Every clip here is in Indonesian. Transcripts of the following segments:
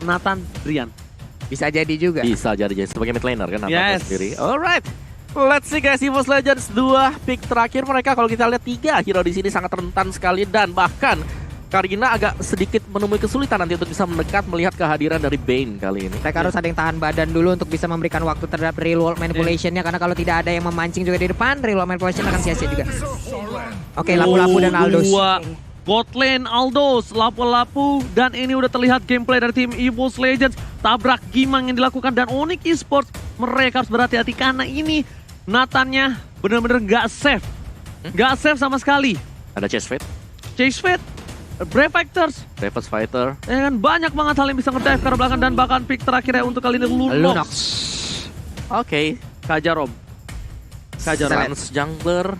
Nathan Drian. Bisa jadi juga. Bisa jadi sebagai mid laner kan Nathan Yes. sendiri. Alright. Let's see guys, EVOS Legends 2 pick terakhir mereka kalau kita lihat 3 hero di sini sangat rentan sekali dan bahkan Karina agak sedikit menemui kesulitan nanti untuk bisa mendekat melihat kehadiran dari Bane kali ini. Mereka harus ada yang tahan badan dulu untuk bisa memberikan waktu terhadap real world manipulation-nya. Karena kalau tidak ada yang memancing juga di depan, real world manipulation akan sia-sia juga. Oke, lapu-lapu dan Aldous. Botlane, Aldous, lapu-lapu, dan ini udah terlihat gameplay dari tim EVOS Legends. Tabrak gimang yang dilakukan dan Onyx Esports mereka harus berhati-hati karena ini Nathannya bener-bener gak safe. Gak safe sama sekali. Ada Chase Fate, Chase Fate, Brave Fighters, Reverse Fighter. ya kan banyak banget hal yang bisa ngedive ke arah belakang dan bahkan pick terakhirnya untuk kali ini Lunox. Oke, Kajarom. Sans jungler.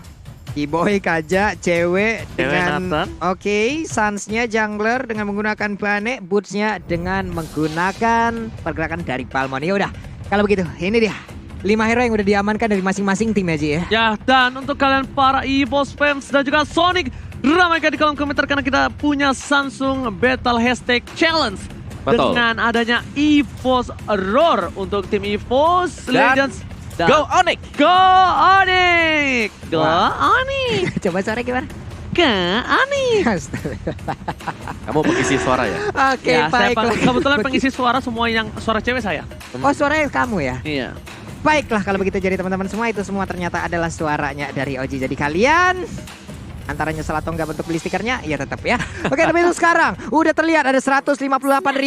Keyboy, Kaja, cewek dengan Nathan. Oke, Sans-nya jungler dengan menggunakan Bane, Boots-nya dengan menggunakan pergerakan dari Palmon. Ya udah, kalau begitu ini dia 5 hero yang udah diamankan dari masing-masing tim aja ya. Ya, dan untuk kalian para EVOS fans dan juga Sonic, ramaikan di kolom komentar karena kita punya Samsung Battle Hashtag Challenge. Betul. Dengan adanya EVOS Roar untuk tim EVOS Legends. Dan Go Onyx! Go Onyx! Go Wah. Onyx! Coba suara gimana? Go Onyx! Astaga. Kamu pengisi suara ya? Oke, Ya, saya baiklah. kebetulan pengisi suara semua yang suara cewek saya. Oh, suaranya kamu ya? Iya. Baiklah kalau begitu, jadi teman-teman semua itu semua ternyata adalah suaranya dari Oji. Jadi kalian antara nyesel atau enggak bentuk beli stikernya, ya tetap ya. Oke, tapi itu sekarang udah terlihat ada 158.000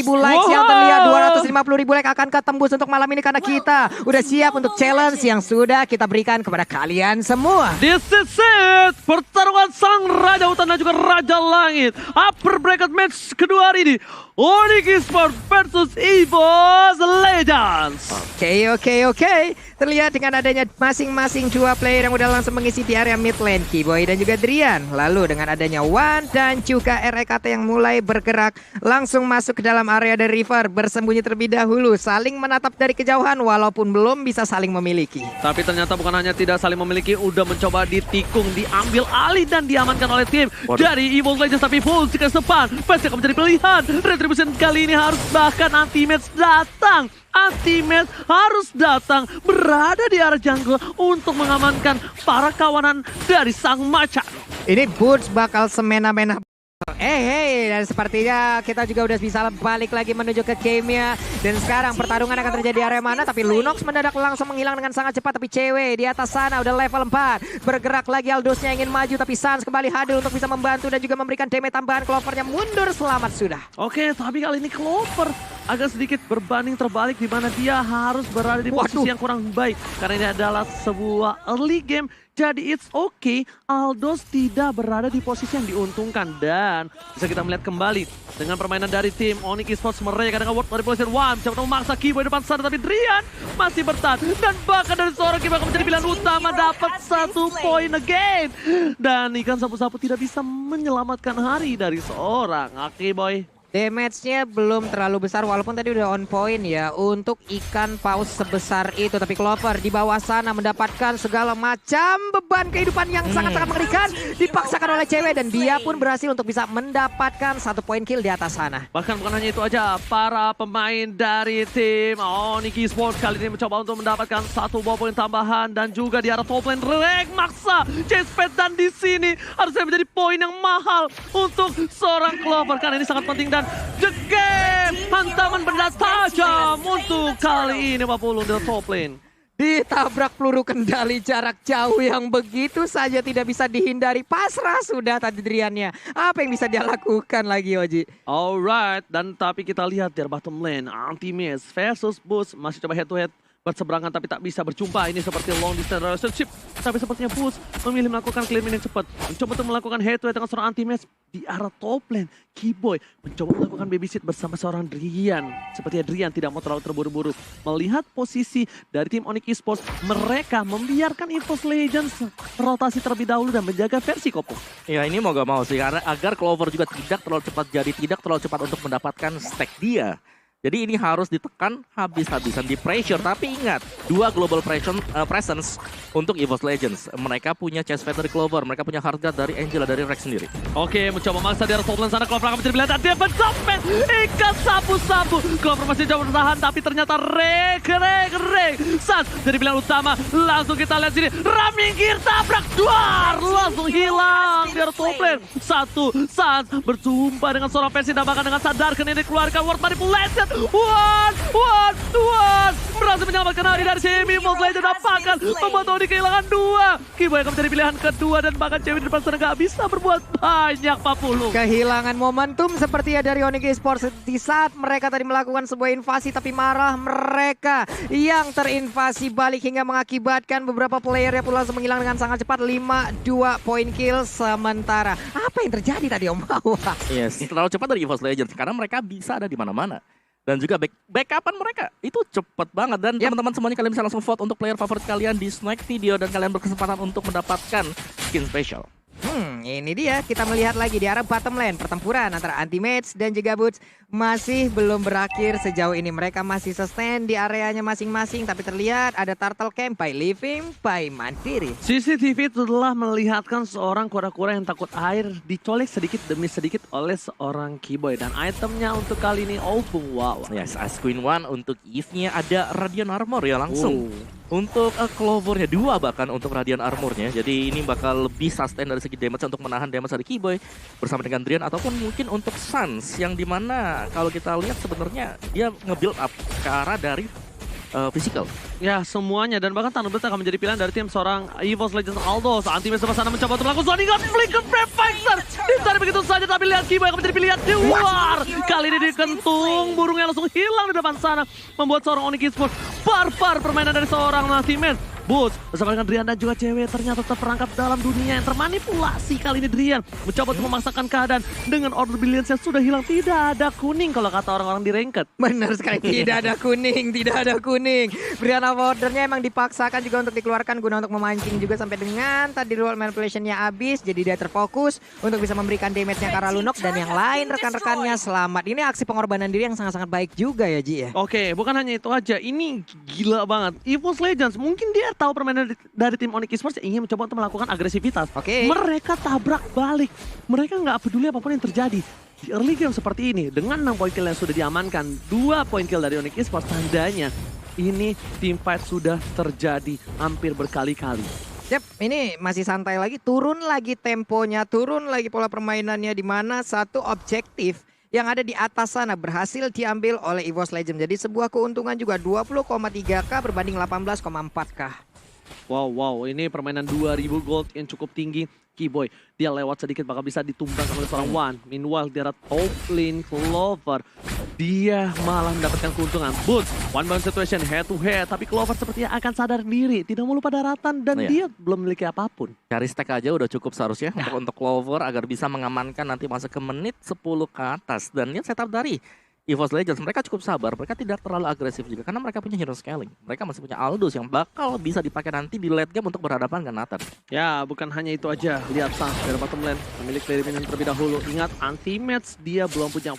likes yang terlihat 250.000 like akan ketembus untuk malam ini karena kita udah siap untuk challenge yang sudah kita berikan kepada kalian semua. This is it! Pertarungan sang Raja Hutan dan juga Raja Langit. Upper bracket match kedua hari ini. Onyx Esports versus EVOS Legends. Oke. Terlihat dengan adanya masing-masing dua player yang udah langsung mengisi di area mid lane, Keyboy dan juga Drian. Lalu dengan adanya Wan dan juga REKT yang mulai bergerak langsung masuk ke dalam area dari River, bersembunyi terlebih dahulu, saling menatap dari kejauhan walaupun belum bisa saling memiliki. Tapi ternyata bukan hanya tidak saling memiliki, udah mencoba ditikung, diambil alih dan diamankan oleh tim dari EVOS Legends. Tapi full jika depan pasti akan menjadi pilihan. Retribution kali ini harus bahkan anti-match datang. Anti-match harus datang berada di arah jungle untuk mengamankan para kawanan dari sang macan. Ini Boots bakal semena-mena. Dan sepertinya kita juga udah bisa balik lagi menuju ke gamenya. Dan sekarang pertarungan akan terjadi di area mana, tapi Lunox mendadak langsung menghilang dengan sangat cepat. Tapi cewek di atas sana udah level 4. Bergerak lagi, Aldous-nya ingin maju, tapi Sans kembali hadir untuk bisa membantu dan juga memberikan damage tambahan. Clover-nya mundur, selamat sudah. Oke, tapi kali ini Clover agak sedikit berbanding terbalik di mana dia harus berada di posisi yang kurang baik. Karena ini adalah sebuah early game. Jadi it's okay, Aldous tidak berada di posisi yang diuntungkan. Dan bisa kita melihat kembali dengan permainan dari tim Onyx Esports mereka dengan World Manipulation One. Siapa tahu memaksa Keyboy depan sana, tapi Drian masih bertahan. Dan bahkan dari seorang Keyboy akan menjadi pilihan utama, dapat 1 poin again. Dan ikan sapu-sapu tidak bisa menyelamatkan hari dari seorang Keyboy. Damage-nya belum terlalu besar walaupun tadi udah on point ya untuk ikan paus sebesar itu. Tapi Clover di bawah sana mendapatkan segala macam beban kehidupan yang sangat-sangat mengerikan. Dipaksakan oleh cewek dan dia pun berhasil untuk bisa mendapatkan 1 poin kill di atas sana. Bahkan bukan hanya itu aja, para pemain dari tim Onyx Esports kali ini mencoba untuk mendapatkan 1 buah poin tambahan. Dan juga di arah top lane, Rek maksa Chase Fate, dan di sini harusnya menjadi poin yang mahal untuk seorang Clover. Karena ini sangat penting dan the game, hantaman benda tajam untuk kali ini 40 di top lane. Ditabrak peluru kendali jarak jauh yang begitu saja tidak bisa dihindari. Pasrah sudah tadi Driannya. Apa yang bisa dia lakukan lagi, Oji? Alright, dan tapi kita lihat dari bottom lane, Anti-Miss versus Boost masih coba head to head berseberangan tapi tak bisa berjumpa. Ini seperti long distance relationship. Tapi sepertinya Boost memilih melakukan clearing yang cepat. Mencoba untuk melakukan head to head dengan seorang Anti-Match di arah top lane. Keyboy mencoba melakukan babysit bersama seorang Drian. Sepertinya Drian tidak mau terlalu terburu-buru. Melihat posisi dari tim Onyx Esports, mereka membiarkan EVOS Legends rotasi terlebih dahulu dan menjaga versi Kopo. Ya ini mau gak mau sih, karena agar Clover juga tidak terlalu cepat untuk mendapatkan stack dia. Jadi ini harus ditekan habis-habisan di pressure. Tapi ingat, 2 global presence untuk EVOS Legends. Mereka punya chest fight dari Clover, mereka punya Heartguard dari Angela, dari Rex sendiri. Oke, mencoba maksa di arah top lane sana. Clover akan mencari pilihan. Dia mencapai ikat sapu-sapu. Clover masih coba bertahan, tapi ternyata Rek. Sans jadi pilihan utama. Langsung kita lihat sini. Ramingkir tabrak duar. Langsung hilang di arah top lane. Satu, Sans berjumpa dengan seorang versi dan bahkan dengan sadar ini dikeluarkan word manipulation. One. Berhasil menyelamatkan Adi dari semi. EVOS Legends apakah membuat Odi kehilangan 2. Kiboy akan menjadi pilihan kedua dan bahkan cewek di depan sana gak bisa berbuat banyak Pak Pulung. Kehilangan momentum seperti ya dari Onyx Esports di saat mereka tadi melakukan sebuah invasi, tapi marah mereka yang terinvasi balik hingga mengakibatkan beberapa player yang pun langsung menghilang dengan sangat cepat. 5-2 poin kill sementara. Apa yang terjadi tadi Om Bawa? Yes, terlalu cepat dari EVOS Legends karena mereka bisa ada di mana-mana. Dan juga backupan mereka itu cepet banget. Dan teman-teman semuanya kalian bisa langsung vote untuk player favorit kalian di Snack Video dan kalian berkesempatan untuk mendapatkan skin spesial. Ini dia, kita melihat lagi di arah bottom lane. Pertempuran antara Anti-Mage dan juga Boots masih belum berakhir sejauh ini. Mereka masih sustain di areanya masing-masing. Tapi terlihat ada Turtle Camp by Living by Mandiri. CCTV telah melihatkan seorang kura-kura yang takut air dicolek sedikit demi sedikit oleh seorang Kiboy. Dan itemnya untuk kali ini Opung wow. Yes, As Queen One untuk Eve-nya ada Radiant Armor ya langsung. Untuk Clover-nya 2 bahkan untuk Radiant Armor-nya. Jadi ini bakal lebih sustain dari segi damage untuk menahan damage dari Kiboy bersama dengan Drian ataupun mungkin untuk Sans yang dimana kalau kita lihat sebenarnya dia nge-build up ke arah dari physical. Ya semuanya dan bahkan Thunderbird akan menjadi pilihan dari tim seorang EVOS Legends Aldos. Anti-Mage sebelah sana mencoba untuk melakukan Sonic Flicker Fighter. Dicari begitu saja tapi lihat Kiboy akan menjadi pilihan di luar. Kali ini dikentung, burungnya langsung hilang di depan sana. Membuat seorang Onyx Esports barbar permainan dari seorang Anti-Mage. Boots bersama dengan Drian dan juga cewek ternyata terperangkap dalam dunia yang termanipulasi. Kali ini Drian mencoba untuk memaksakan keadaan dengan Order Billions yang sudah hilang. Tidak ada kuning kalau kata orang-orang di Ranked. Benar sekali, tidak ada kuning. Brianna Ordernya emang dipaksakan juga untuk dikeluarkan guna untuk memancing juga sampai dengan tadi role manipulationnya habis. Jadi dia terfokus untuk bisa memberikan damage-nya ke arah Lunox dan yang lain rekan-rekannya selamat. Ini aksi pengorbanan diri yang sangat-sangat baik juga ya Ji ya. Oke, bukan hanya itu aja. Ini gila banget. EVOS Legends mungkin dia tahu permainan dari tim Onyx Esports ingin mencoba untuk melakukan agresivitas. Mereka tabrak balik. Mereka nggak peduli apapun yang terjadi. Di early game seperti ini, dengan 6 poin kill yang sudah diamankan, 2 poin kill dari Onyx Esports, tandanya ini team fight sudah terjadi hampir berkali-kali. Yap, ini masih santai lagi, turun lagi temponya, turun lagi pola permainannya di mana satu objektif yang ada di atas sana berhasil diambil oleh EVOS Legends. Jadi sebuah keuntungan juga 20,3k berbanding 18,4k. Wow, ini permainan 2000 gold yang cukup tinggi. Kiboy, dia lewat sedikit bakal bisa ditumbangkan oleh seorang One. Meanwhile, di arah top lane Clover, dia malah mendapatkan keuntungan. Boots, one bound situation head to head. Tapi Clover sepertinya akan sadar diri, tidak mau lupa daratan dan dia belum memiliki apapun. Cari stack aja udah cukup seharusnya untuk Clover agar bisa mengamankan nanti masuk ke menit 10 ke atas. Dan lihat setup dari EVOS Legends, mereka cukup sabar, mereka tidak terlalu agresif juga karena mereka punya hero scaling. Mereka masih punya Aldous yang bakal bisa dipakai nanti di late game untuk berhadapan dengan Nathan. Ya, bukan hanya itu aja. Lihat Sans dari bottom lane, pemilik dari minion terlebih dahulu. Ingat, Anti-Mage dia belum punya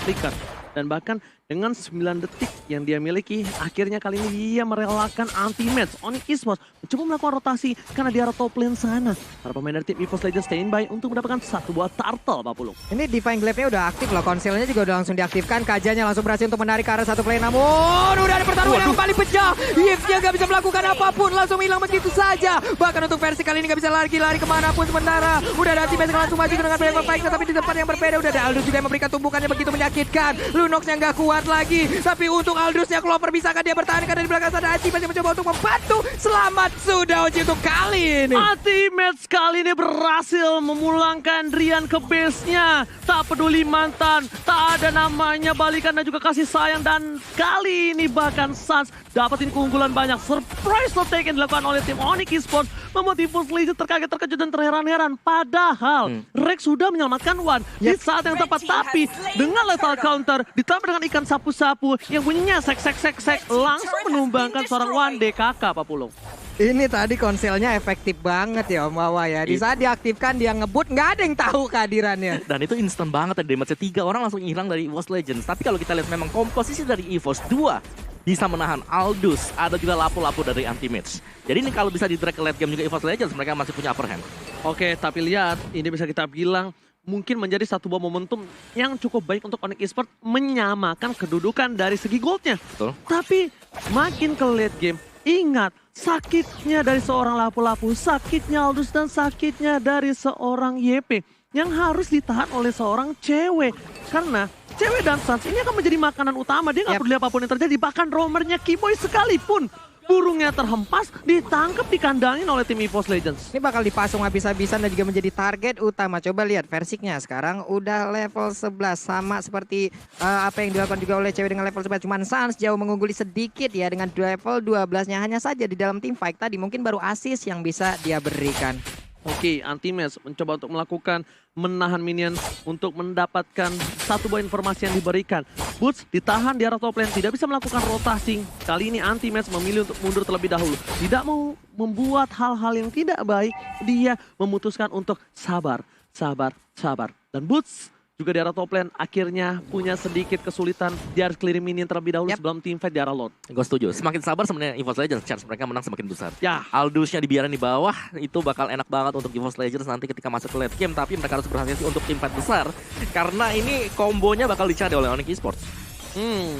flicker. Dan bahkan dengan 9 detik yang dia miliki, akhirnya kali ini dia merelakan Anti-Mage. Onyx Esports mencoba melakukan rotasi karena di arah top lane sana. Para pemain dari tim EVOS Legends standby untuk mendapatkan satu buah turtle, Pak Pulung. Ini Divine Glaive-nya udah aktif loh, konselnya juga udah langsung diaktifkan. Kajanya langsung berhasil untuk menarik ke arah satu play, namun udah ada pertarungan yang paling pecah. Yves-nya gak bisa melakukan apapun, langsung hilang begitu saja. Bahkan untuk versi kali ini gak bisa lari kemanapun sementara. Udah ada Anti-Mage langsung maju dengan Black Fight, tapi di tempat yang berbeda udah ada Aldous juga yang memberikan tumbukannya begitu menyakitkan. Lunox yang gak kuat lagi, tapi untuk Aldous-nya Clover bisakah dia bertahan karena di belakang sana Anti-Mage mencoba untuk membantu. Selamat sudah Oji untuk kali ini. Anti-Mage kali ini berhasil memulangkan Drian ke base-nya. Tak peduli mantan, tak ada namanya balikan dan juga kasih sayang. Dan kali ini bahkan Sans dapetin keunggulan banyak. Surprise attack yang dilakukan oleh tim Onyx Esports membuat EVOS Legends terkaget, terkejut dan terheran-heran. Padahal Rex sudah menyelamatkan One di saat yang tepat. Tapi dengan lethal counter ditambah dengan ikan sapu-sapu yang bunyinya sek langsung menumbangkan seorang One DKK, Pak Pulung. Ini tadi konselnya efektif banget ya Om Wawa ya. Di saat diaktifkan dia ngebut, nggak ada yang tahu kehadirannya. Dan itu instan banget ya, damage-nya 3 orang langsung hilang dari EVOS Legends. Tapi kalau kita lihat memang komposisi dari EVOS 2 bisa menahan Aldous, ada juga lapu-lapu dari Anti-Mage. Jadi ini kalau bisa di drag ke late game juga EVOS Legends, mereka masih punya upper hand. Oke, tapi lihat, ini bisa kita bilang mungkin menjadi satu buah momentum yang cukup baik untuk Onyx Esports menyamakan kedudukan dari segi goldnya. Betul. Tapi makin ke late game, ingat sakitnya dari seorang lapu-lapu, sakitnya Aldous dan sakitnya dari seorang YP yang harus ditahan oleh seorang cewek. Karena cewek dan Sans ini akan menjadi makanan utama, dia nggak peduli apapun yang terjadi, bahkan roamernya Keyboy sekalipun. Burungnya terhempas, ditangkap, dikandangin oleh tim EVOS Legends. Ini bakal dipasung habis-habisan dan juga menjadi target utama. Coba lihat Versiknya sekarang udah level 11. Sama seperti apa yang dilakukan juga oleh cewek dengan level 11. Cuman Sans jauh mengungguli sedikit ya dengan level 12-nya. Hanya saja di dalam tim fight tadi mungkin baru assist yang bisa dia berikan. Oke, Anti-Mage mencoba untuk melakukan menahan minion untuk mendapatkan satu buah informasi yang diberikan. Boots ditahan di arah top lane, tidak bisa melakukan rotasi. Kali ini Anti-Mage memilih untuk mundur terlebih dahulu. Tidak mau membuat hal-hal yang tidak baik, dia memutuskan untuk sabar. Dan Boots juga di arah top lane akhirnya punya sedikit kesulitan. Dia harus clearing minion terlebih dahulu sebelum team fight di arah Lord. Gue setuju, semakin sabar sebenarnya EVOS Legends, chance mereka menang semakin besar. Ya. Aldous-nya dibiarin di bawah, itu bakal enak banget untuk EVOS Legends nanti ketika masuk ke late game. Tapi mereka harus berhati-hati untuk tim fight besar, karena ini kombonya bakal dicari oleh Onyx Esports.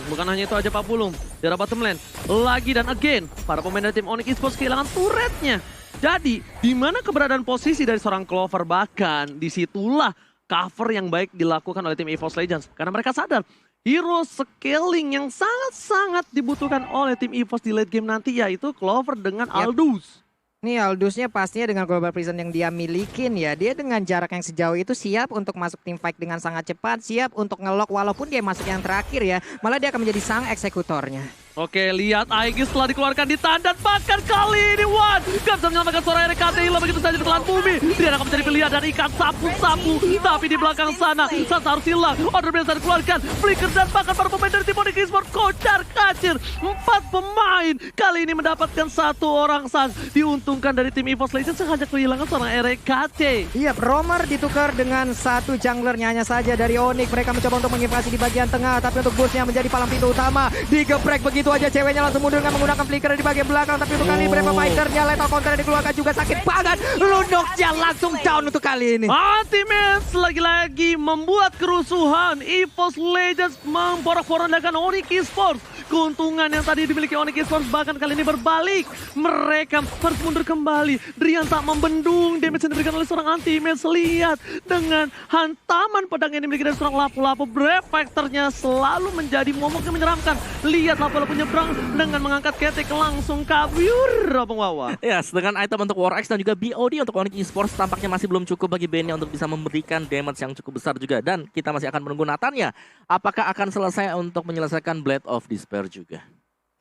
Bukan hanya itu aja Pak Pulung. Di arah bottom lane, lagi dan again, para pemain dari tim Onyx Esports kehilangan turretnya. Jadi, di mana keberadaan posisi dari seorang Clover, bahkan disitulah cover yang baik dilakukan oleh tim EVOS Legends. Karena mereka sadar, hero scaling yang sangat-sangat dibutuhkan oleh tim EVOS di late game nanti yaitu Clover dengan Aldous. Nih Aldous-nya pastinya dengan Global Prison yang dia milikin ya. Dia dengan jarak yang sejauh itu siap untuk masuk tim fight dengan sangat cepat. Siap untuk ngelock walaupun dia masuk yang terakhir ya. Malah dia akan menjadi sang eksekutornya. Oke, lihat Aegis telah dikeluarkan di tandan, bahkan kali ini Wan gak bisa menyelamatkan suara RKT, hilang begitu saja di telan bumi. Dia akan menjadi pilihan dan ikan sapu-sapu, tapi di belakang sana Sans harus hilang. Order biasa dikeluarkan, Flicker dan bahkan para pemain dari tim Onyx Esports kocar kacir. 4 pemain kali ini mendapatkan 1 orang Sans. Diuntungkan dari tim EVOS Legends yang hanya kehilangan seorang RKT. Iya, Romer ditukar dengan 1 junglernya hanya saja dari Onyx. Mereka mencoba untuk menginvasi di bagian tengah, tapi untuk Boots-nya menjadi palang pintu utama. Digeprek begitu aja, ceweknya langsung mundur dengan menggunakan flicker di bagian belakang. Tapi untuk kali ini berapa fighternya, lethal counter yang dikeluarkan juga sakit banget. Lunox-nya langsung down untuk kali ini. Anti-Mage lagi-lagi membuat kerusuhan. EVOS Legends memporak-porandakan Onyx Esports. Keuntungan yang tadi dimiliki Onyx Esports bahkan kali ini berbalik. Mereka harus mundur kembali. Drian tak membendung damage yang diberikan oleh seorang Anti-Mage. Lihat dengan hantaman pedang yang dimiliki dari seorang lapu-lapu. Brave Factornya selalu menjadi momok yang menyeramkan. Lihat lapu-lapu nyebrang dengan mengangkat ketek langsung kabur. Bang Wawa. Yes, dengan item untuk War X dan juga BOD untuk Onyx Esports tampaknya masih belum cukup bagi bandnya untuk bisa memberikan damage yang cukup besar juga. Dan kita masih akan menunggu Nathan-nya. Apakah akan selesai untuk menyelesaikan Blade of Despair juga?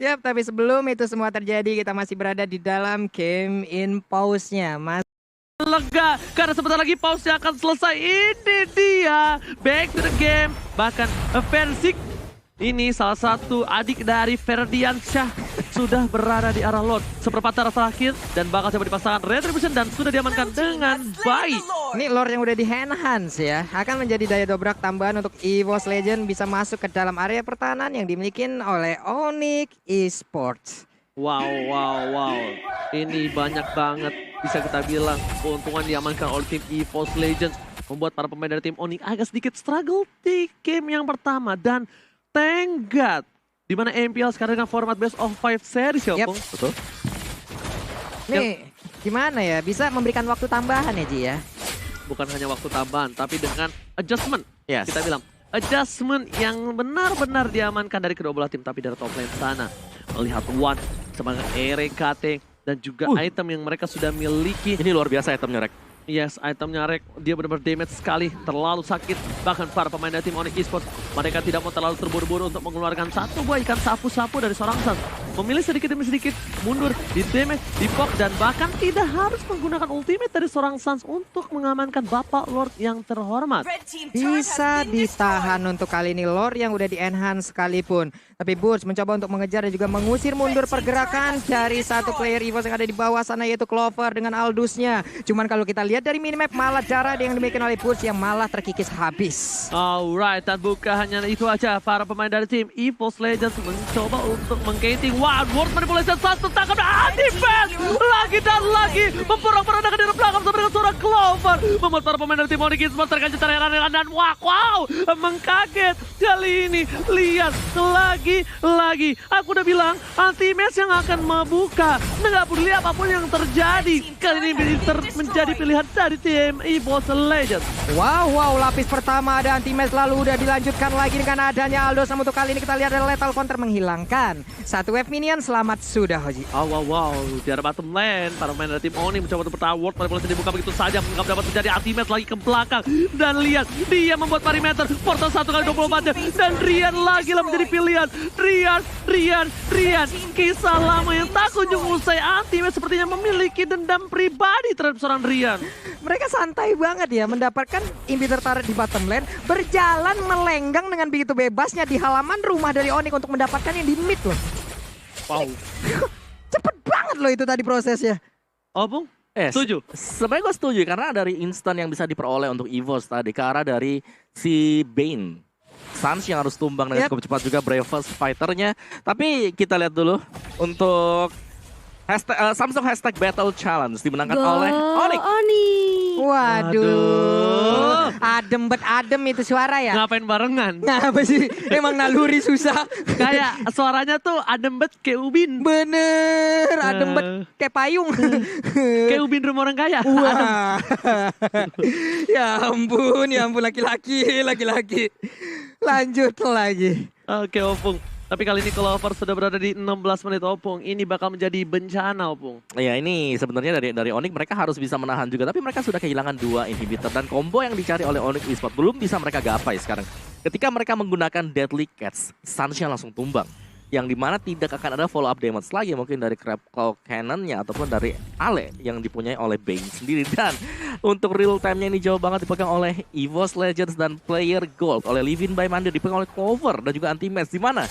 Yap, tapi sebelum itu semua terjadi, kita masih berada di dalam game in pause-nya. Lega, karena sebentar lagi pause-nya akan selesai. Ini dia, back to the game. Bahkan Versik, ini salah satu adik dari Ferdiansyah, sudah berada di arah Lord. Seperempat arah terakhir dan bakal coba dipasangkan Retribution dan sudah diamankan dengan baik. Ini Lord yang udah di-enhance ya, akan menjadi daya dobrak tambahan untuk EVOS Legends bisa masuk ke dalam area pertahanan yang dimiliki oleh Onyx Esports. Wow. Ini banyak banget bisa kita bilang keuntungan diamankan oleh tim EVOS Legends. Membuat para pemain dari tim Onyx agak sedikit struggle di game yang pertama. Dan thank God, di mana MPL sekarang dengan format best of 5 series ya, Pung. Betul. Nih, gimana ya? Bisa memberikan waktu tambahan ya, Ji ya? Bukan hanya waktu tambahan, tapi dengan adjustment. Yes. Kita bilang, adjustment yang benar-benar diamankan dari kedua belah tim. Tapi dari top lane sana, melihat Wan, semangat RKT, dan juga item yang mereka sudah miliki. Ini luar biasa itemnya, Rek. Yes, itemnya Rek, dia benar-benar damage sekali, terlalu sakit. Bahkan para pemain dari tim Onyx Esports, mereka tidak mau terlalu terburu-buru untuk mengeluarkan satu buah ikan sapu-sapu dari seorang Sans. Memilih sedikit demi sedikit, mundur, di damage, di pop, dan bahkan tidak harus menggunakan ultimate dari seorang Sans untuk mengamankan Bapak Lord yang terhormat. Bisa ditahan untuk kali ini Lord yang udah di-enhance sekalipun. Tapi Boots mencoba untuk mengejar dan juga mengusir mundur pergerakan dari satu player EVOS yang ada di bawah sana yaitu Clover dengan Aldusnya. Cuman kalau kita lihat dari minimap malah Jara yang dimiliki oleh Boots yang malah terkikis habis. Alright, dan bukan hanya itu aja. Para pemain dari tim EVOS Legends mencoba untuk meng-gating. Wah, World Manipulation Sans tertangkap dan defense lagi dan lagi. Memporak-porandakan dari belakang bersama dengan seorang Clover. Membuat para pemain dari tim Onyx Esports terkejut heran-heran dan wow, mengkaget. Kali ini, lihat lagi. Aku udah bilang, anti-match yang akan membuka. Nggak peduli apapun yang terjadi. Kali ini menjadi pilihan dari tim EVOS Legends. Wow, lapis pertama ada anti-match lalu udah dilanjutkan lagi dengan adanya Aldo. Namun untuk kali ini kita lihat ada lethal counter menghilangkan satu wave minion. Selamat sudah Hoji. Wow, di arah bottom lane, para pemain dari tim Oni mencoba untuk bertahan ward, manipulasi dibuka begitu saja, menganggap dapat terjadi anti-match lagi ke belakang. Dan lihat, dia membuat perimeter, portal 1x24 jam, dan Rian lagi lah menjadi pilihan. Rian, kisah lama yang tak kunjung usai. Anti-match sepertinya memiliki dendam pribadi terhadap seorang Rian. Mereka santai banget ya mendapatkan inhibitor turret di bottom lane, berjalan melenggang dengan begitu bebasnya di halaman rumah dari Onyx untuk mendapatkan yang di mid loh. Wow. Cepet banget loh itu tadi prosesnya. Oh, Bung? Setuju? Sebenarnya gue setuju karena dari instan yang bisa diperoleh untuk EVOS tadi ke arah dari si Bane. Sans yang harus tumbang dengan cukup cepat juga Bravest fighternya. Tapi kita lihat dulu untuk Samsung Battle Challenge dimenangkan oleh Onyx. Waduh. Adem itu suara ya. Ngapain barengan? Apa sih? Emang naluri susah. Kayak suaranya tuh adem banget kayak ubin. Bener, adem banget kayak payung. Kayak ubin rumah orang kaya. Wah. Ya ampun laki-laki. Lanjut lagi. Oke, Opung. Tapi kali ini Clover sudah berada di 16 menit, Opung. Ini bakal menjadi bencana, Opung. Ya ini sebenarnya dari Onyx mereka harus bisa menahan juga. Tapi mereka sudah kehilangan 2 inhibitor. Dan combo yang dicari oleh Onyx Esports belum bisa mereka gapai sekarang. Ketika mereka menggunakan Deadly Catch, Sansnya langsung tumbang. Yang dimana tidak akan ada follow up damage lagi mungkin dari Crab Claw Cannon-nya ataupun dari Ale yang dipunyai oleh Bane sendiri. Dan untuk real time-nya ini jauh banget dipegang oleh EVOS Legends dan Player Gold oleh Livin by Mandi, dipegang oleh Clover dan juga Anti-Match. Dimana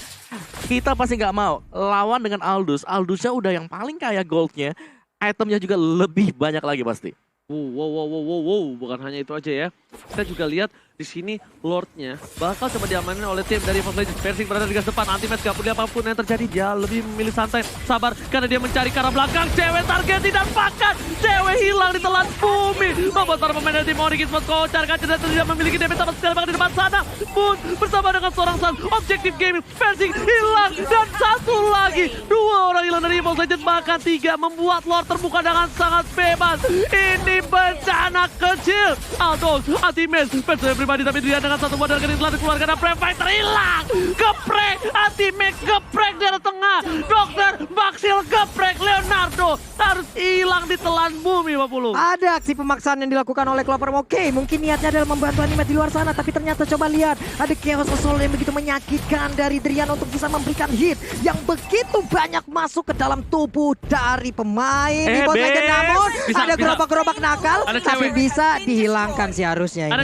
kita pasti nggak mau lawan dengan Aldusnya udah yang paling kaya goldnya, itemnya juga lebih banyak lagi pasti. Wow, bukan hanya itu aja ya. Kita juga lihat di sini Lordnya bakal coba diamanin oleh tim dari EVOS Legends. Persing berada di garis depan, Anti-Match gak peduli apapun yang terjadi, dia lebih memilih santai, sabar karena dia mencari ke arah belakang. Cewek target tidak bahkan cewek hilang di telan bumi. Membuat para pemain dari tim Onyx Esports kocar kacir dan tidak memiliki damage sama sekali bahkan di depan sana. Pun bersama dengan seorang Sans, Objective Gaming, Persing hilang dan satu lagi. 2 orang hilang dari EVOS Legends, bahkan 3 membuat Lord terbuka dengan sangat bebas. Ini bencana kecil. Aldo, Anti-Match, Persing pribadi tapi dia dengan satu buah dari telah dikeluarkan dan Brave Fighter hilang. Geprek, Anti-Match geprek dari tengah. Dokter Maxil geprek, Leonardo harus hilang di telan bumi, Pak Pulu. Ada aksi pemaksaan yang dilakukan oleh Clover. Oke, mungkin niatnya adalah membantu Anti-Match di luar sana, tapi ternyata coba lihat ada Chaos Assault yang begitu menyakitkan dari Drian untuk bisa memberikan hit yang begitu banyak masuk ke dalam tubuh dari pemain EVOS Legends. Namun ada gerobak-gerobak nakal, tapi bisa dihilangkan sih harusnya. Ada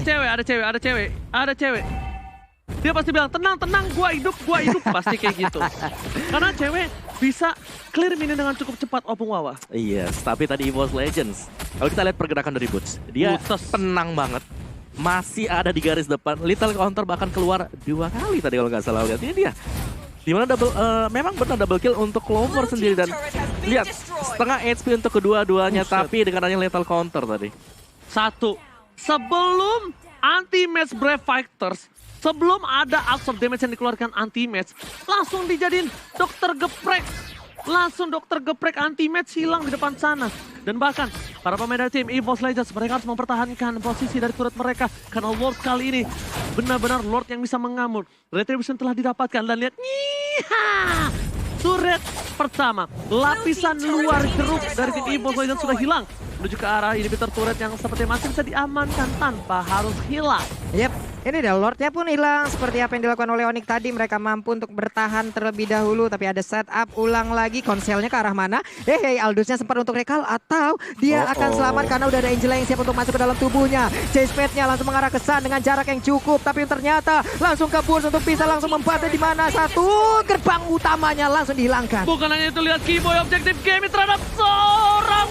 cewek. Dia pasti bilang, tenang, gua hidup. Pasti kayak gitu. Karena cewek bisa clear minion dengan cukup cepat, Opung Wawa. Iya, tapi tadi EVOS Legends, kalau kita lihat pergerakan dari Boots, dia tenang banget. Masih ada di garis depan, Little Counter bahkan keluar 2 kali tadi kalau nggak salah lihat. Ini dia. Dimana memang benar double kill untuk Clover sendiri dan lihat setengah HP untuk kedua-duanya, tapi dengan adanya Lethal Counter tadi. Sebelum Anti-Match Brave Fighters, sebelum ada absorb damage yang dikeluarkan Anti-Match, langsung dijadiin Dokter Geprek. Anti-Match hilang di depan sana. Dan bahkan para pemain dari tim EVOS Legends, mereka harus mempertahankan posisi dari turret mereka. Karena Lord kali ini benar-benar Lord yang bisa mengamuk. Retribution telah didapatkan dan lihat, turret pertama, lapisan luar jeruk dari tim EVOS Legends sudah hilang. menuju ke arah inhibitor turret yang seperti masih bisa diamankan tanpa harus hilang. Yep, ini dah Lordnya pun hilang. Seperti apa yang dilakukan oleh Onyx tadi, mereka mampu untuk bertahan terlebih dahulu. Tapi ada setup ulang lagi, konselnya ke arah mana? Aldusnya sempat untuk recall atau dia akan selamat karena udah ada Angela yang siap untuk masuk ke dalam tubuhnya. Chase pad-nya langsung mengarah ke sana dengan jarak yang cukup. Tapi ternyata langsung ke burst untuk bisa langsung membantu di mana satu gerbang utamanya langsung dihilangkan. Bukan hanya itu, lihat Keyboy objektif game terhadap seorang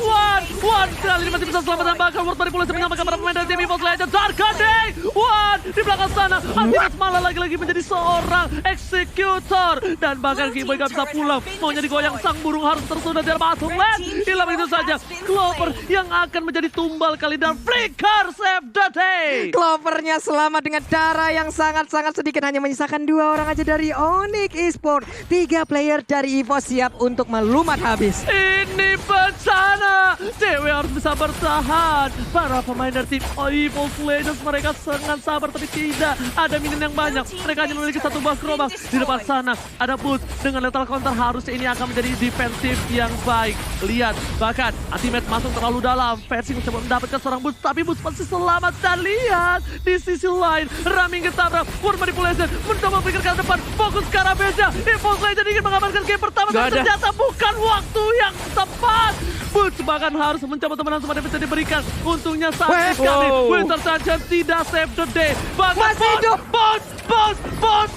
One kali ini masih bisa selamat dan bahkan World manipulasi menyamakan para pemain dari tim EVOS Legends. Darkade One di belakang sana, Antimas malah lagi-lagi menjadi seorang eksekutor dan bahkan Keyboy gak bisa pulang, maunya digoyang sang burung harus tertunda dari masuk lane. Hilang begitu saja Clover yang akan menjadi tumbal kali dan Flicker save the day. Clovernya selamat dengan darah yang sangat-sangat sedikit, hanya menyisakan 2 orang aja dari Onyx Esports. 3 player dari EVOS siap untuk melumat habis. Ini bencana, Dewi harus bisa bertahan. Para pemain dari tim EVOS Legends mereka sangat sabar tapi tidak ada minion yang banyak. Mereka hanya memiliki 1 buah gerobak. Di depan sana ada Boots dengan lethal counter, harusnya ini akan menjadi defensif yang baik. Lihat, bahkan ultimate masuk terlalu dalam. Versi mencoba mendapatkan seorang Boots tapi Boots masih selamat. Dan lihat di sisi lain Raming Getara, World Manipulation mencoba pikir ke depan, fokus ke arah Beja. EVOS Legends ingin mengamankan game pertama tapi ternyata bukan waktu yang tepat. Boots bahkan harus mencoba teman semua yang bisa diberikan. Untungnya sayang sekali Winter Dungeon tidak save the day. Masih hidup. Boots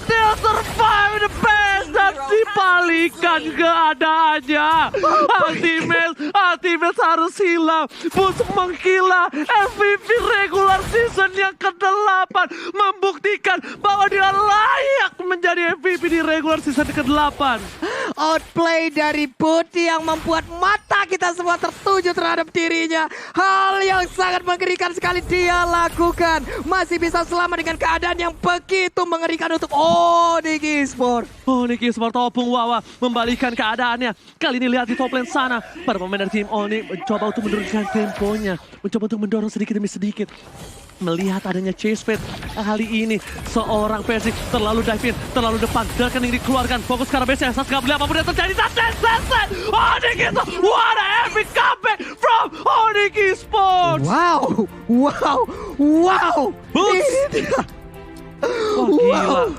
still survive the best dan dibalikan keadaannya. Ultimate harus hilang. Boots menggila MVP regular season yang ke-8 membuktikan bahwa dia layak menjadi MVP di regular season ke-8. Outplay dari Boots yang membuat mata kita semua tertuju terhadap dirinya. Hal yang sangat mengerikan sekali dia lakukan. Masih bisa selamat dengan keadaan yang begitu mengerikan untuk Onyx Esports. Onyx Esports Opung Wawa membalikan keadaannya. Kali ini lihat di top lane sana, para pemain dari tim Onyx mencoba untuk menurunkan temponya, mencoba untuk mendorong sedikit demi sedikit. Melihat adanya chase pad kali ini, seorang Percy terlalu dive in, terlalu depan, Darkening dikeluarkan, fokus ke arah base-nya, saat gak beli apapun yang terjadi, selesai! Onyx Esports, what a epic comeback from Onyx Esports! Wow! Boots! Wah, gila.